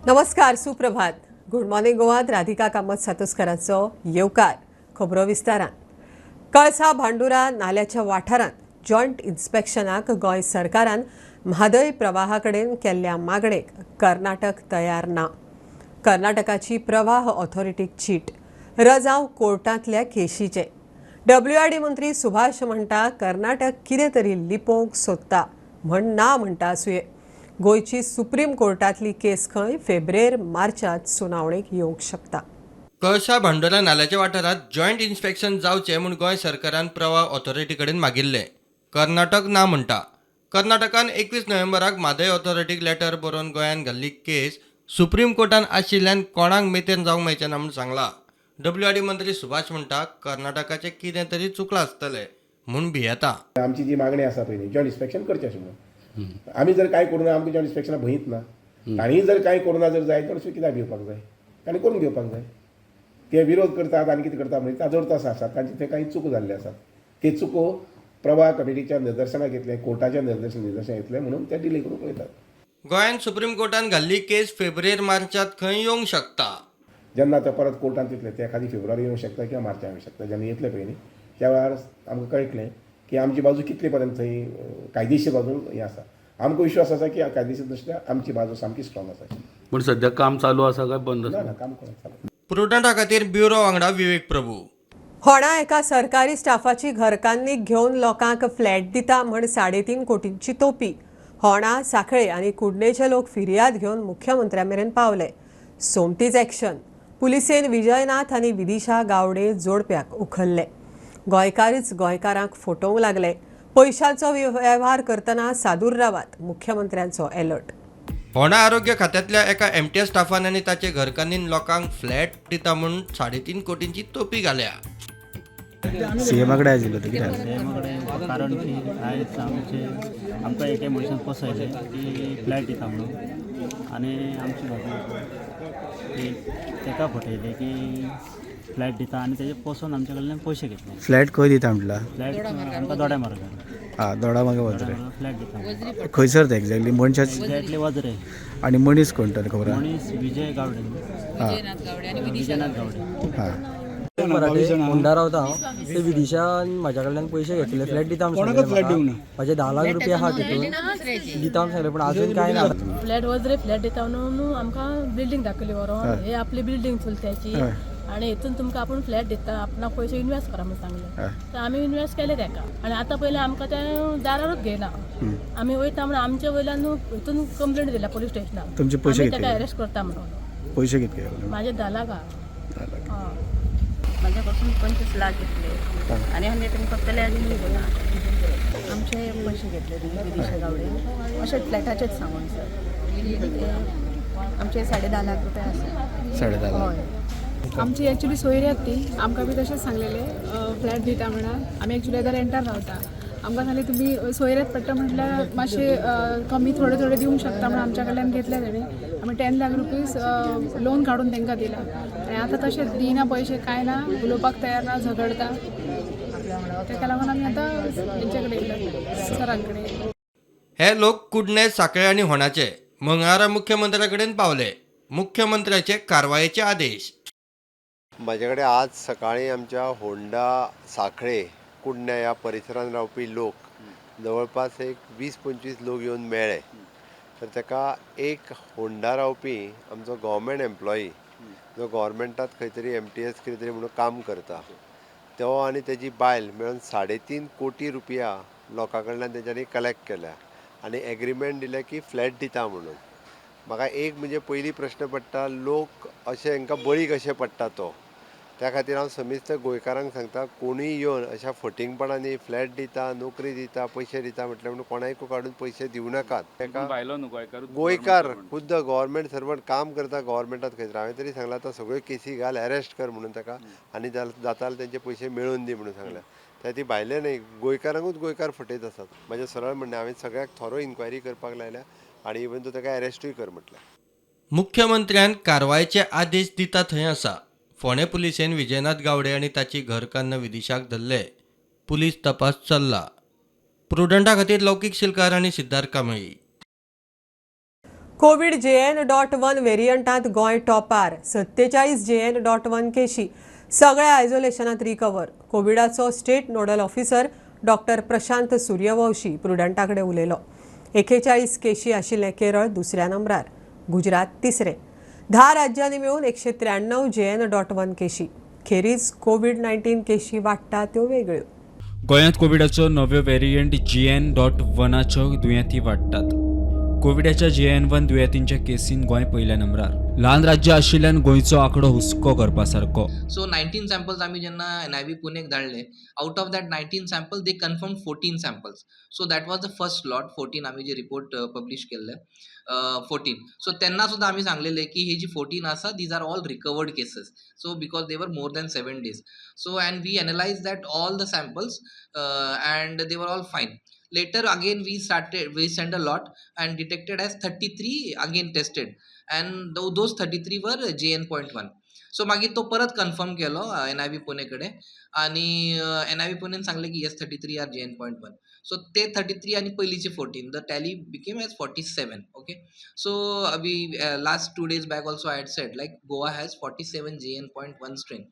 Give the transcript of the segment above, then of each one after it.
नमस्कार, सुप्रभात. Good morning गोवात Radhika Kamat सातोस्करांचो येवकार. खबरो विस्तारान. कळसा भांडुरा नाल्याच्या वाठारांत जॉयंट इन्स्पेक्शनाक गोंय सरकारान म्हादय प्रवाहा कडेन केल्ल्या मागणेक कर्नाटक तयार ना. कर्नाटकाची प्रवाह ऑथॉरिटीक चीट रजांव कोर्टांतल्या केशीचे. WRD मंत्री सुभाष म्हणटा कर्नाटक कितें तरी लिपोवंक सोदता म्हण ना म्हणटा सुये. गोंयची सुप्रीम कोर्टांतली केस खंय फेब्रेर-मार्चांत सुनावणेक येवंक शकता. कळसा भांडोरा नाल्याच्या वाठारांत जॉयंट इन्स्पेक्शन जावचें म्हूण गोंय सरकारान प्रवाह ऑथॉरिटी कडेन मागिल्लें. कर्नाटक ना म्हणटा. कर्नाटकान 21 नोव्हेंबराक म्हादय ऑथॉरिटीक लेटर बरोवन गोंयान घाल्ली केस सुप्रीम कोर्टान आशिल्ल्यान कोणाक मेतेर जावंक मेळचें ना म्हूण सांगलां. WRD मंत्री सुभाष म्हणटा कर्नाटकाचें कितें तरी चुकलां आसतलें म्हूण भियेता. आमची जी मागणी आसा पळय जॉयंट इन्स्पेक्शन करचें अशें म्हणून आमी जर कांय करूं ना आमकां जॉयंट इन्स्पेक्शनाक भंयत ना. तांणी जर कांय करूं ना जर जाय तर कित्याक भिवपाक जाय. तांणी करून घेवपाक जाय. ते विरोध करतात आनी कितें करता म्हणजे ताजो अर्थ आसा तांचे थंय कांय चुको जाल्ले आसात. ते चुको प्रवाह कमिटीच्या निर्देशनाक येतले, कोर्टाच्या निर्देशन येतले म्हणून ते डिले करूंक पळयतात. गोंयान सुप्रीम कोर्टान घाल्ली केस फेब्रेर-मार्चांत खंय येवंक शकता. जेन्ना ते परत कोर्टांत येतले ते एखादी फेब्रुवारी येवंक शकता किंवा मार्चांत येवंक शकता. जेन्ना येतले पळय न्ही त्या वेळार आमकां कळटलें की आमची बाजू कितले पर्यंत थंय कायदेशीर बाजून हें आसा. आमकां विश्वास आसा की कायदेशीर दृश्ट्या आमची बाजू सामकी स्ट्रॉंग आसा. पण सध्या काम चालू आसा काय बंद आसा? ना काम कोणाक चालू. प्रुडंटा खातीर ब्युरो वांगडा विवेक प्रभू. होणा एका सरकारी स्टाफाची घरकान्नीक घेवन लोकांक फ्लॅट दिता म्हण 3.5 कोटींची तोपी. होणा, सांखळे आनी कुडणेचे लोक फिर्याद घेवन मुख्यमंत्र्या मेरेन पावले. सोमतीच एक्शन. पुलिसेन विजयनाथ आनी विदिशा गावडे जोडप्याक उखल्ले. गोंयकारीच गोंयकारांक फटोवंक लागले. पयशांचो वेव्हार करतना सादूर रावात, मुख्यमंत्र्यांचो अलर्ट. होणा आरोग्य खात्यांतल्या एका MTS स्टाफान आनी ताचे घरकान्नीन लोकांक फ्लॅट दिता म्हूण 3.5 कोटींची तोपी घाल्या. सीएमाकडे आशिल्लो ते कित्याक? सीएमाकडे कारण की आयज आमकां एके मनशान फसयलें की फ्लॅट दिता म्हणून आनी आमची भाभी ताका फटयलें की फ्लॅट दिता आनी तेजे पसून आमचे कडल्यान पयशे घेतले. फ्लॅट खंय दिता म्हटला? फ्लॅट आमकां दोड्या मार्गार दोडा मागे वजरे. फ्लॅट दिता खंयसर ते एक्झॅक्टली मनशाच एक्झॅक्टली वजरे. आनी मनीस कोण तर खबर आहा? मनीस विजय गावडे. विजयनाथ गावडे. हां मराठी होंडा रावता हांव. ते विदिशान म्हाज्या कडल्यान पयशे घेतले. फ्लॅट दिता म्हाजे 10 लाख रुपया आहा तितून दिता सांगले पण अजून कांय ना. फ्लॅट वजरे फ्लॅट दिता म्हणून आमकां बिल्डींग दाखयली व्हरोन हे आपली बिल्डींग चलत्याची आनी हेतून तुमकां आपूण फ्लॅट दिता आपणाक पयशे इन्वेस्ट करा म्हणून सांगले. तर आमी इन्वेस्ट केले ताका आनी आतां पयलें आमकां तें दारारूच घेयना. आमी वयता म्हणून आमच्या वयल्यान हितून कंप्लेंट दिल्या पुलीस स्टेशनाक. तुमचे पयशे ताका अरेस्ट करता म्हणून. पयशे कितके? म्हाजे 10 लाख आहा. माझ्या पासून 25 लाख घेतले आणि आम्ही त्यांनी फक्त अजून निघून आमचे पैसे घेतले विदिशा गावडे असे फ्लॅटाचेच सांगून सर आमचे 10.5 लाख रुपये आसा. 10.5 लाख. आमची ॲक्च्युली सोयऱ्यात ती आमकां बी तशेंच सांगलेले फ्लॅट दिता म्हणून. आमी ॲक्च्युली आतां रेंटार रावता. आमकां सांगले तुमी सोयऱ्यात पडटा म्हटल्यार मातशे कमी थोडे थोडे दिवंक शकता म्हणून आमच्या कडल्यान घेतले तेणी. आमी 10 लाख रुपीज लोन काडून तांकां दिला आनी आतां तशें दिना पयशे कांय ना. उलोवपाक तयार ना, झगडटा. ताका लागून आमी आतां तेंचे कडेन येयला सरां कडेन. हे लोक कुडणे, सांखळे आनी होणाचे मंगळारा मुख्यमंत्र्या कडेन पावले. मुख्यमंत्र्याचे कारवायेचे आदेश. माझ्या कडेन आज सकाळी आमच्या होंडा, सांखळे, कुडण्या ह्या परिसरांत रावपी लोक जवळपास एक 20-25 लोक येवन मेळ्ळे. तर ताका एक होंडा रावपी आमचो गव्हर्मेंट एम्प्लॉई जो गव्हर्मेंटात खंय तरी MTS कितें तरी म्हणून काम करता तो आनी तेजी बायल मेळून 3.5 कोटी रुपया लोकां कडल्यान तेच्यांनी कलेक्ट केल्या आनी एग्रीमेंट दिलें की फ्लॅट दिता म्हणून. म्हाका एक म्हणजे पयली प्रश्न पडटा लोक अशे हांकां बळी कशे पडटा तो. त्या खातीर हांव समिस्त गोंयकारांक सांगता कोणूय येवन अशा फटिंगपणांनी फ्लॅट दिता, नोकरी दिता, पयशे दिता म्हटल्यार म्हणून कोणायकूय काडून पयशे दिवं नाकात. ताका गोंयकार खुद्द गव्हर्मेंट सर्वंट काम करता गव्हर्मेंटात खंय. हांवें तरी सांगलां आतां सगळ्यो केसी घाल अरेस्ट कर म्हणून ताका आनी जाता जाल्यार तेंचे पयशे मेळोवन दी म्हणून सांगल्या. त्या ती भायले न्हय गोंयकारांकूच गोंयकार फटयत आसात. म्हाजें सरळ म्हणणें हांवें सगळ्याक थोरो इन्क्वायरी करपाक लायल्या आनी इवन तो ताका अरेस्टूय कर म्हटलें. मुख्यमंत्र्यान कारवायेचे आदेश दिता थंय आसा. फोंडे पुलिसेन विजयनाथ गावडे आनी ताची घरकान्न विदिशाक धरले. पुलीस तपास चल्ला. प्रुडंटा खातीर लौकीक शिलकार आनी सिद्धार्थ कांबळी. COVID-JN.1 व्हेरियंटात गोंय टॉपार 47 JN.1 केशी सगळ्या आयसोलेशनात रिकवर. कोविडाचो state nodal officer doctor Prashant Suryavanshi प्रुडंटाकडे उलयलो. 41 केशी आशिल्ले केरळ दुसऱ्या नंबरार, गुजरात तिसरे. 10 राज्यांनी मेळून 193 JN.1 केशी. खेरीज COVID-19 केशी वाडटा त्यो वेगळ्यो. गोंयांत कोविडाचो नव्यो व्हेरियंट JN.1च्यो दुयेंती वाडटात. कोविडाच्या JN.1 दुयेंतींच्या केसीन गोंय पयल्या नंबरार. ल्हान राज्य आशिल्ल्यान गोंयचो आंकडो हुस्को करपा सारको. सो 19 सॅम्पल्स आमी जेन्ना NIV पुणेक धाडले, out of that 19 sample they confirm 14 samples. So that was the first lot. 14 आमी जे रिपोर्ट पब्लीश केल्ले 14. सो तेन्ना सुद्दां आमी सांगलेले की ही जी 14 आसा these are all recovered cases. So because they were more than 7 days. So and we analyse that all the samples and they were all fine. Later again we sent a lot and detected as 33 again tested and those 33 were JN.1. So मागीर तो परत confirm केलो NIV Pune कडे आणि NIV पुणेन सांगले की yes 33 R JN.1. So ते 33 आणि पयलींचे 14 the tally became as 47. Okay. So we last 2 days back also I had said like Goa has 47 JN.1 strain.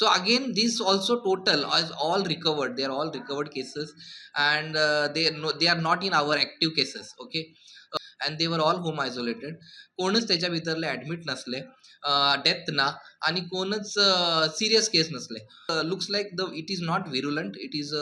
So again this also total is all recovered. They are all recovered cases and they are not in our active cases. Okay. And they were all home isolated. कोणच त्याच्या भितरले admit नसले, death ना आणि कोणच serious case नसले. Looks like it is not virulent, it is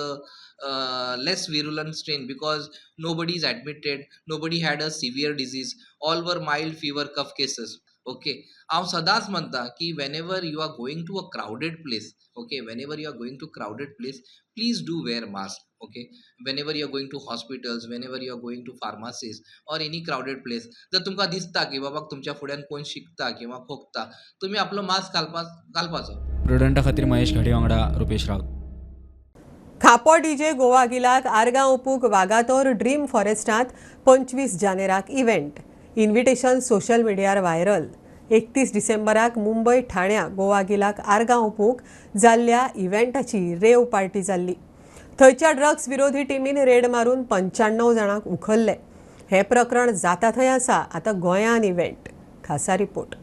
less virulent strain because nobody is admitted, nobody had a severe disease, all were mild fever cough cases. Okay. हांव सदांच म्हणटा की whenever you are going to a crowded place, okay, whenever you are going to crowded place, please do wear mask. Okay. whenever you are going to hospitals, whenever you are going to pharmacies or any crowded place, जर तुमकां दिसता की बाबा तुमच्या फुड्यान कोण शिकता किंवा खोकता, तुम्ही आपलो मास्क घालपाचो. प्रुडंटा खातीर महेश घाडी वांगडा रुपेश रावत. खापो डीजे गोवा गिलाक आर्गां ओपूक वागातोर ड्रीम फॉरेस्टांत 25 जानेराक इव्हेंट. इन्व्हिटेशन सोशल मिडियार व्हायरल. 31 डिसेंबराक मुंबय ठाण्या गोवा गिलाक आर्गां ओपूक जाल्ल्या इव्हेंटाची रेव पार्टी जाल्ली. थंयच्या ड्रग्स विरोधी टिमीन रेड मारून 95 जाणांक उखल्ले. हे प्रकरण जाता थंय आसा आतां गोंयान इव्हेंट. खासा रिपोर्ट.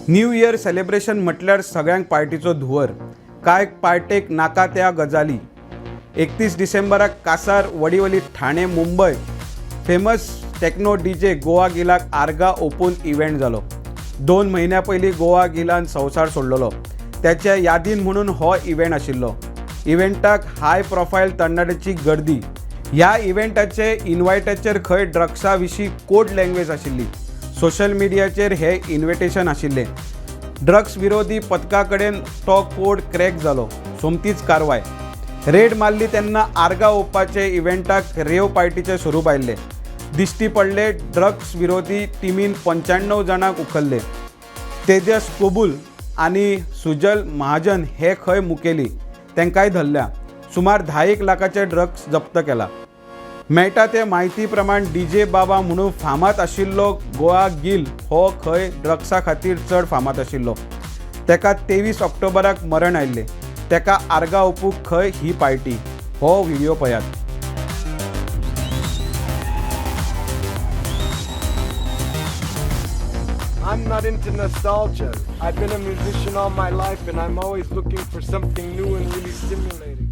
न्यू इयर सेलिब्रेशन म्हटल्यार सगळ्यांक पार्टीचो धुवर. कांय पार्टेक नाका त्या गजाली. 31 डिसेंबराक Kasar Vadivali Thane Mumbai famous techno DJ Goa गिलाक आर्गां ओपून इव्हेंट जालो. 2 म्हयन्या पयलीं गोवा गिलान संवसार सोडलेलो. त्याच्या यादीन म्हणून हो इव्हेंट आशिल्लो. इव्हेंटाक हाय प्रोफायल तरणाट्याची गर्दी. ह्या इव्हेंटाचे इन्व्हायटाचेर खंय ड्रग्सा विशीं कोड लँग्वेज आशिल्ली. सोशल मिडियाचेर हे इन्व्हिटेशन आशिल्लें. ड्रग्स विरोधी पथका कडेन तो कोड क्रॅक जालो. सोमतीच कारवाय. रेड मारली तेन्ना आर्गां ओपपाचे इव्हेंटाक रेव पार्टीचें स्वरूप आयिल्लें. दिश्टी पडले ड्रग्स विरोधी टिमीन 95 जाणांक उखल्ले. तेजस कोबूल आनी सुजल महाजन हे खंय मुखेली. तांकांय धरल्या. सुमार 10 लाखाचे ड्रग्स जप्त केला. मेळटा ते म्हायती प्रमाण डीजे बाबा म्हणून फामाद आशिल्लो गोवा गिल हो खंय ड्रग्सा खातीर चड फामाद आशिल्लो. ताका 23 ऑक्टोबराक मरण आयिल्लें. ताका आर्गां ओपूक खंय ही पार्टी. हो व्हिडिओ पळयात. I'm not into nostalgia. I've been a musician all my life and I'm always looking for something new and really stimulating.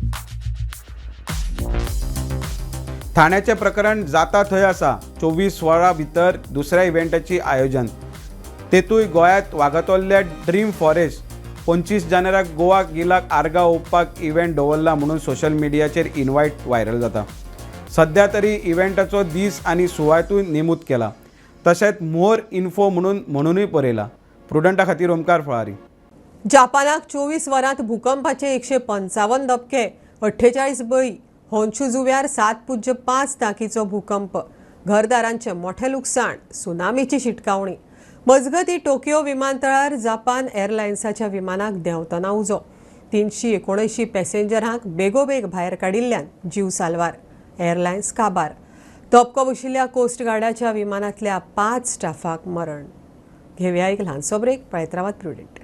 ठाण्याचे प्रकरण जाता थंय आसा. 24 वरां भितर दुसऱ्या इव्हेंटाची आयोजन. तेतूय गोंयांत वागातोल्ल्या ड्रीम फॉरेस्ट 25 जानेराक गोवा गिलाक आर्गां ओपपाक इव्हेंट दवरला म्हणून सोशल मिडियाचेर इन्व्हायट व्हायरल जाता. सध्या तरी इव्हेंटाचो दीस आनी सुवातूय नेमूद केला. तशेंच मोर इन्फो म्हणूनय बरयला. प्रुडंटा खातीर ओमकार फळारी. जापानाक 24 वरांत भूकंपाचे 155 दबके, 48 बळी. होन्शू जुंव्यार 7.5 तांकीचो भूकंप. घरदारांचे मोठे लुकसाण. सुनामीची शिटकावणी. मजगती टोकियो विमानतळार जापान एअरलायन्साच्या विमानाक देंवतना उजो. 379 पॅसेंजरांक बेगोबेग भायर काडिल्ल्यान जीव साल्वार. एअरलायन्स काबार. धपको बशिल्ल्या कोस्ट गार्डाच्या विमानांतल्या 5 स्टाफाक मरण. घेवया एक ल्हानसो ब्रेक. पळयत रावात प्रुडंट.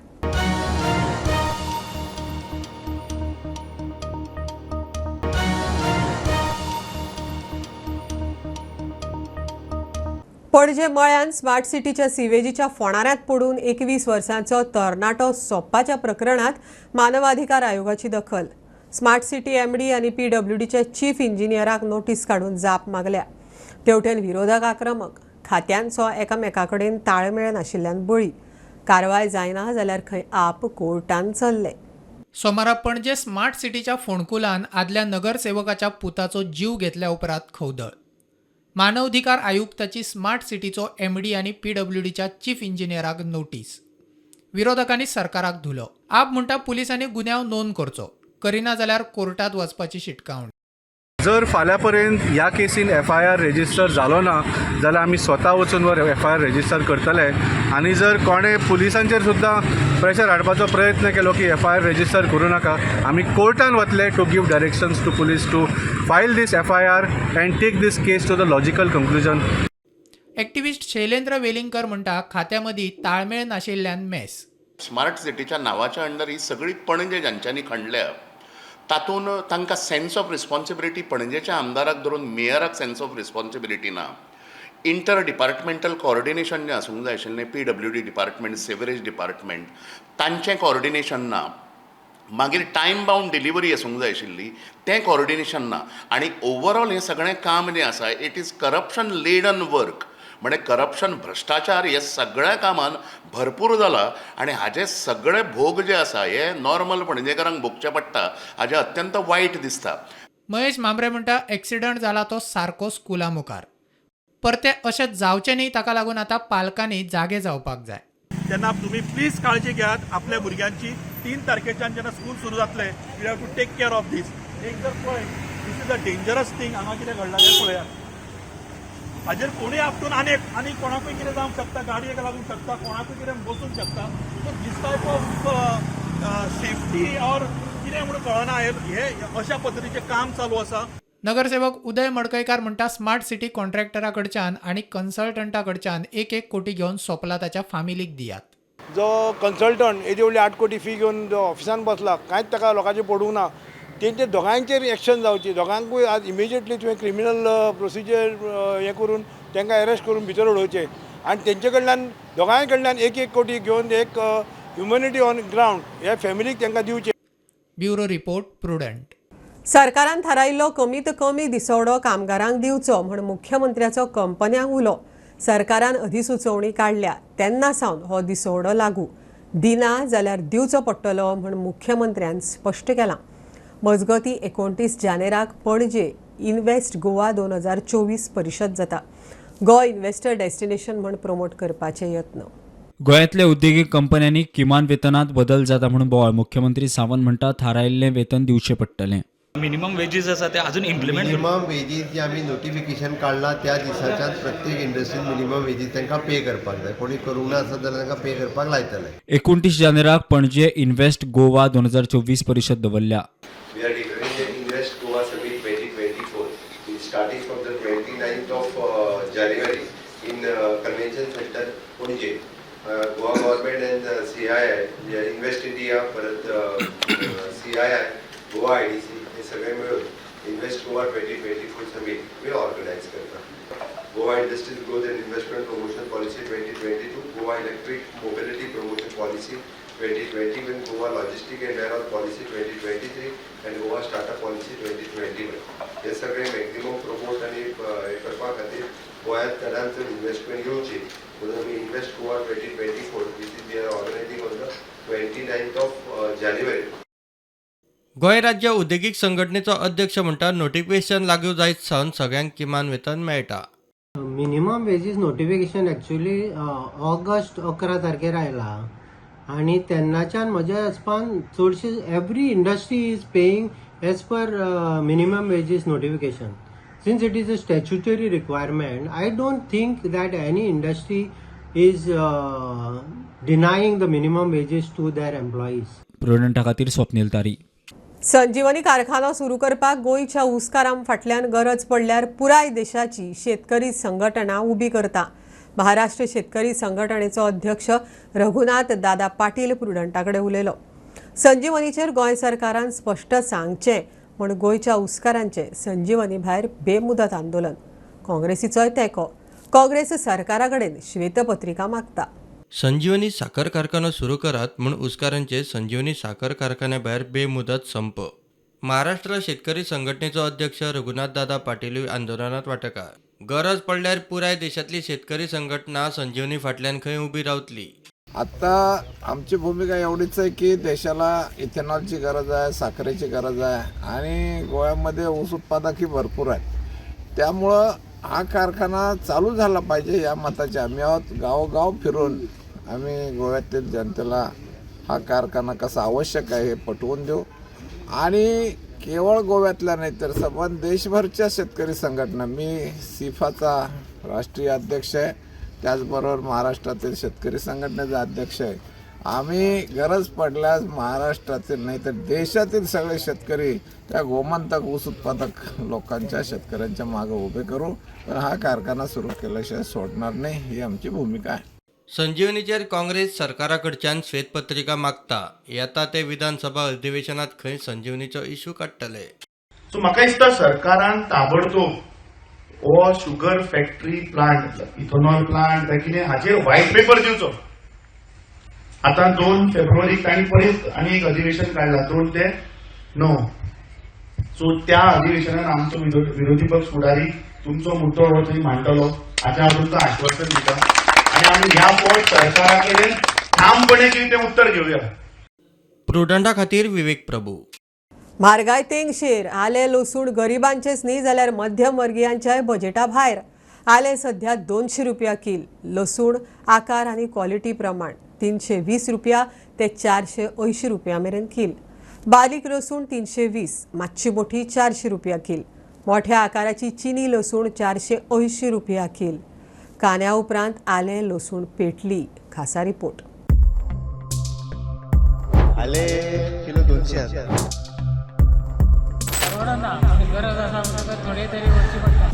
पणजे मळ्यान स्मार्ट सिटीच्या सिवेजीच्या फोंडाऱ्यांत पडून 21 वर्सांचो तरणाटो सोंपपाच्या प्रकरणात मानवाधिकार आयोगाची दखल. स्मार्ट सिटी एमडी आनी PWDच्या चीफ इंजिनियराक नोटीस काडून जाप मागल्या. तेवटेन विरोधक आक्रमक. खात्यांचो एकामेकाकडेन ताळमेळ नाशिल्ल्यान बळी. कारवाय जायना जाल्यार खंय आप कोर्टान चल्ले. सोमारा पणजे स्मार्ट सिटीच्या फोंडकुलान आदल्या नगरसेवकाच्या पुताचो जीव घेतल्या उपरांत खवदळ. मानवाधिकार आयुक्ताची स्मार्ट सिटीचो MD आनी PWDच्या चीफ इंजिनियराक नोटीस. विरोधकांनी सरकाराक धुलो. आप म्हणटा पुलिसांनी गुन्यांव नोंद करचो, करिना जाल्यार कोर्टात वचपाची शिटकावणी. जर फाल्यां पर्यंत ह्या केसीन FIR रेजिस्टर जालो ना जाल्यार आमी स्वता वचून FIR रेजिस्टर करतले. आनी जर कोणें पुलिसांचेर सुद्दां प्रेशर हाडपाचो प्रयत्न केलो की FIR रेजिस्टर करूं नाका, आमी कोर्टान वतले to give directions to police to file this FIR and take this case to the logical conclusion. Activist Shailendra Velingkar म्हणटा खात्यामंदी ताळमेळ नाशिल्ल्यान मेस. स्मार्ट सिटीच्या नांवाच्या अंडर ही सगळी पणजे ज्यांच्यांनी खणल्या तातूंत तांकां सेन्स ऑफ रिस्पॉन्सिबिलिटी पणजेच्या आमदाराक धरून मेयराक सेन्स ऑफ रिस्पॉन्सिबिलिटी ना. इंटर डिपार्टमेंटल कॉर्डिनेशन जें आसूंक जाय आशिल्लें PWD डिपार्टमेंट, सेवरेज डिपार्टमेंट तांचें कॉर्डिनेशन ना. मागीर टायम बाउंड डिलिव्हरी आसूंक जाय आशिल्ली तें कॉर्डिनेशन ना. आनी ओवरऑल हें सगळें काम जें आसा it is corruption laden work. म्हणजे करप्शन भ्रष्टाचार हे सगळ्या कामान भरपूर जाला आनी हाजे सगळे भोग जे आसा हे नॉर्मल पणजेकारांक भोगचे पडटा. हाजें अत्यंत वायट दिसता. महेश मांबरे म्हणटा एक्सिडंट जाला तो सारको स्कुला मुखार. परते अशें जावचें न्ही, ताका लागून आतां पालकांनी जागे जावपाक जाय. तेन्ना तुमी प्लीज काळजी घेयात आपल्या भुरग्यांची. 3 तारखेच्यान जेन्ना स्कूल सुरू जातले we have to take care of this. एक जर पळय this is a dangerous thing. हांगा कितें घडलां तें पळयात. हाजेर कोणूय आपटून आनी कोणाकूय कितें जावंक शकता, गाडयेक लागूंक शकता, कोणाकूय कितें बसूंक शकता. So this type of safety or कितें म्हणून कळना हे अशा पद्दतीचें काम चालू आसा. नगरसेवक उदय मडकयकार म्हणटा स्मार्ट सिटी कॉन्ट्रॅक्टरा कडच्यान आनी कन्सल्टंटा कडच्यान 1 कोटी घेवन सोपला ताच्या फॅमिलीक दियात. जो कन्सल्टंट हेजे वयली 8 कोटी फी घेवन जो ऑफिसान बसला कांयच ताका लोकांचें पडूंक ना. तेंचे दोगांयचेर एक्शन जावची. दोगांकूय आज इमिजिएटली तुवें क्रिमिनल प्रोसिजर हें करून तांकां अरेस्ट करून भितर उडोवचें. आनी तेंचे कडल्यान दोगांय कडल्यान 1 कोटी घेवन एक ह्युमॅनिटी ऑन ग्रावंड ह्या फॅमिलीक तांकां दिवचें. Bureau report prudent. सरकारान थारायिल्लो कमीत कमी दिसवडो कामगारांक दिवचो म्हण मुख्यमंत्र्याचो कंपन्यांक उलो. सरकारान अधिसुचोवणी काडल्या तेन्ना सावन हो दिसवडो लागू. दिना जाल्यार दिवचो पडटलो म्हण मुख्यमंत्र्यान स्पश्ट केलां. मजगतीं 29 जानेराक पणजे इन्व्हेस्ट गोवा 2024 परिशद जाता. गोंय इन्व्हेस्टर डेस्टिनेशन म्हण प्रमोट करपाचे यत्न. गोंयांतल्या उद्देगीक कंपन्यांनी किमान वेतनात बदल जाता म्हणून बोवाळ. मुख्यमंत्री सावंत म्हणटा थारायिल्लें वेतन दिवचें पडटलें. मिनिमम वेजीस आसा ते अजून इम्प्लिमेंट. मिनिमम वेजीस जे आमी नोटिफिकेशन काडला त्या दिसाच्यान प्रत्येक इंडस्ट्रीन मिनिमम वेजीस तांकां पे करपाक जाय. कोणी करूंक ना आसत जाल्यार तांकां पे करपाक लायतले. 29 जानेराक पणजे इन्व्हेस्ट गोवा 2024 परिशद दवरल्या. We are declaring the Invest Goa Summit 2024. It's starting from the 29th of January in Convention Center, Pune. Goa government and CII, Invest India, परत CII, Goa IDC हे सगळे मिळून Invest Goa 2024 Summit we organize करता. Goa Industries Growth and Investment Promotion Policy 2022, Goa Electric Mobility Promotion Policy 2021, Goa Logistic and Warehouse Policy 2023 and Goa Startup Policy 2021. हे सगळे maximum promote आणि हे करपा खातीर गोंयांत चडांत इन्व्हेस्टमेंट येवची म्हणून आमी invest Goa 2024 which is we are organizing on the 29th of January. Goa राज्य उद्देगीक संघटनेचो अध्यक्ष म्हणटा नोटिफिकेशन लागू जायत सावन सगळ्यांक किमान वेतन मेळटा. Minimum wages notification actually August 11 तारखेर आयला आनी तेन्नाच्यान म्हज्या हिसपान चडशी every industry is paying as per minimum wages notification. Since it is a statutory requirement I don't think that any industry is denying the minimum wages to their employees. प्रुडंटा खातीर स्वप्नील तारी. संजीवनी कारखानो सुरू करपाक गोंयच्या ऊसकारां फाटल्यान गरज पडल्यार पुराय देशाची शेतकरी संघटना उबी करता. महाराष्ट्र शेतकरी संघटनेचो अध्यक्ष रघुनाथ दादा पाटील प्रुडंटा कडेन उलयलो. संजीवनीचेर गोंय सरकारान स्पश्ट सांगचें म्हूण गोंयच्या ऊसकारांचें संजीवनी भायर बेमुदत आंदोलन. काँग्रेसीचोय तेंको. काँग्रेस सरकाराकडेन श्वेतपत्रिका मागता. संजीवनी साखर कारखानो सुरू करात म्हूण उसकारांचे संजीवनी साखर कारखान्या भायर बेमुदत संप. महाराष्ट्र शेतकरी संघटनेचो अध्यक्ष रघुनाथ दादा पाटील आंदोलनात वांटेकार. गरज पडल्यार पुराय देशातली शेतकरी संघटना संजीवनी फाटल्यान खंय उबी रावतली. आता आमची भूमिका एवढीच आहे की देशाला इथेनॉलची गरज आहे, साखरेची गरज आहे आणि गोव्यामध्ये ऊस उत्पादकही भरपूर आहेत. त्यामुळं हा कारखाना चालू झाला पाहिजे या मताचे आम्ही आहोत. गावोगाव फिरून आम्ही गोव्यातील जनतेला हा कारखाना कसा आवश्यक आहे हे पटवून देऊ आणि केवळ गोव्यातल्या नाही तर संबंध देशभरच्या शेतकरी संघटना, मी सिफाचा राष्ट्रीय अध्यक्ष आहे, त्याचबरोबर महाराष्ट्रातील शेतकरी संघटनेचा अध्यक्ष आहे. आम्ही गरज पडल्यास महाराष्ट्रातील नाही तर देशातील सगळे शेतकरी त्या गोमंतक ऊस उत्पादक लोकांच्या शेतकऱ्यांच्या मागे उभे करू. पण हा कारखाना सुरू केल्याशिवाय सोडणार नाही ही आमची भूमिका आहे. संजीवनीचेर काँग्रेस सरकाराकडच्यान श्वेतपत्रिका मागता. येता ते विधानसभा अधिवेशनात खंय संजीवनीचो इश्यू काडटले. सो म्हाका दिसता सरकारान ताबडतोब हो sugar factory plant, ethanol plant काय कितें हाचेर व्हाईट पेपर दिवचो. आता 2 फेब्रुवारीक तांणी परत आनी एक अधिवेशन काडला 2 ते 9. सो त्या अधिवेशनात आमचो विरोधी पक्ष फुडारी तुमचो मुद्दो हो थंय मांडटलो हाचें हांव तुमकां आश्वासन दिता आनी आमी ह्या फावट सरकारा कडेन ठामपणे कितें तें उत्तर घेवया. प्रुडंटा खातीर विवेक प्रभू. म्हारगाय तेंगशेर. आले लसूण गरिबांचेच न्ही जाल्यार मध्यम वर्गीयांच्याय बजेटा भायर. आले सध्या 200 रुपया किल. लसूण आकार आनी क्वॉलिटी प्रमाण 320 रुपया ते 480 रुपया मेरेन किल. बारीक लसूण 320, मातशी मोठी 400 रुपया किल. मोठ्या आकाराची चिनी लसूण 480 रुपया किल. कांद्या उपरांत आले लसूण पेटली. खासा रिपोर्ट. आले किलो 200 आसा. गरज आसा म्हणटकच थोडे तरी वरची पडटा.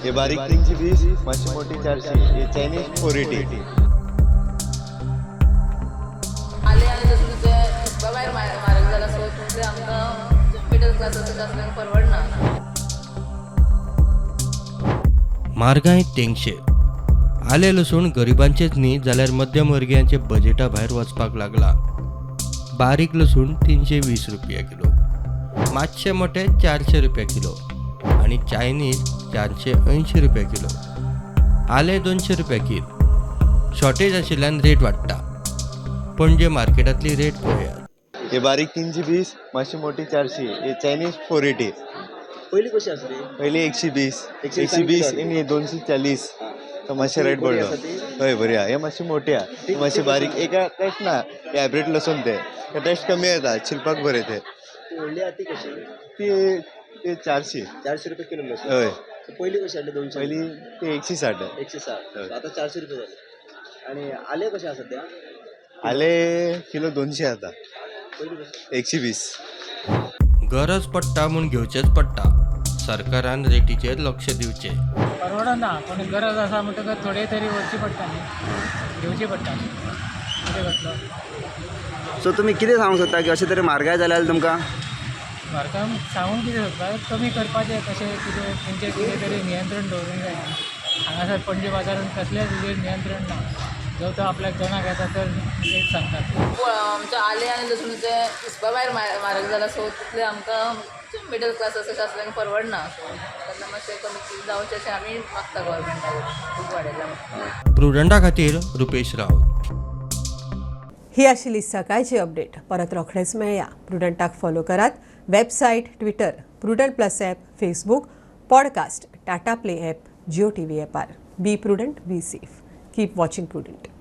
हे बारीक 320, मातशी मोठी 400, हे चायनीज 480. आले आनी लसूणचे भायर म्हारग जाला सो तुमचे आमकां मिडल क्लासाचे आसल्यार परवडना. म्हारगाय तेंगशेर. आले लसूण गरिबांचेच न्ही जाल्यार मध्यम वर्गीयांचे बजेटा भायर वचपाक लागला. बारीक लसूण 320 रुपया किलो, मातशे मोठे 400 रुपया किलो आणि चायनीज 480 रुपया किलो. आले 200 रुपया किल. शॉर्टेज आशिल्ल्यान रेट वाडटा. पणजे मार्केटांतली रेट पळयात. हे बारीक 320, मातशी मोठी 400, हे चायनीज 480. पयलीं कशी आसली? पयली 120 आणि 240. तो मातशे रेट पडलो. हय बरी आहा. हे मातशी मोठी आहा, मातशी बारीक. एका टेस्ट ना, हे हायब्रीड लसूण ते टेस्ट कमी येता, चिरपाक बरें ते. व्हडली आहा ती कशी? ते 400 रुपये किलो लसूण. हय. पयलीं कशी आसली? 200. पयली ते 160. 160. आता 400 रुपये जाले. आणि आले कशे आसा सध्या? आले किलो 200 आता. पयलीं कशी? 120. गरज पडटा म्हूण घेवचेच पडटा. सरकारान रेटीचेर लक्ष दिवचें. परवडना, पण गरज आसा म्हणटकच थोडे तरी वरची पडटा न्ही, घेवची पडटा. कितें करतलो? सो तुमी कितें सांगूंक सोदता की अशें तरेन म्हारगाय जाल्यार तुमकां? म्हारगाय सांगूंक कितें सोदता, कमी करपाचें कशें कितें तेंचेर कितें तरी नियंत्रण दवरूंक जाय. हांगासर पणजे बाजारांत कसलेंच हेजेर नियंत्रण ना. जो तो आपल्याक तोंडाक येता तर एक सांगतात. आमचे आले आनी लसूणचे हिसपा भायर म्हारग जाला सो तितले आमकां मिडल क्लासाचे आसल्यार परवडना. सो तेन्ना मातशें कमी जावचें अशें आमी मागता गव्हर्मेंटाक. खूब वाडयला. प्रुडंटा खातीर रुपेश रावत. ही आशिल्ली सकाळची अपडेट. परत रोखडेच मेळया. प्रुडंटाक फॉलो करात. Website, Twitter, Prudent plus app, Facebook, podcast, Tata play app, Jio TV ॲपार. Be Prudent, be safe. Keep watching prudent.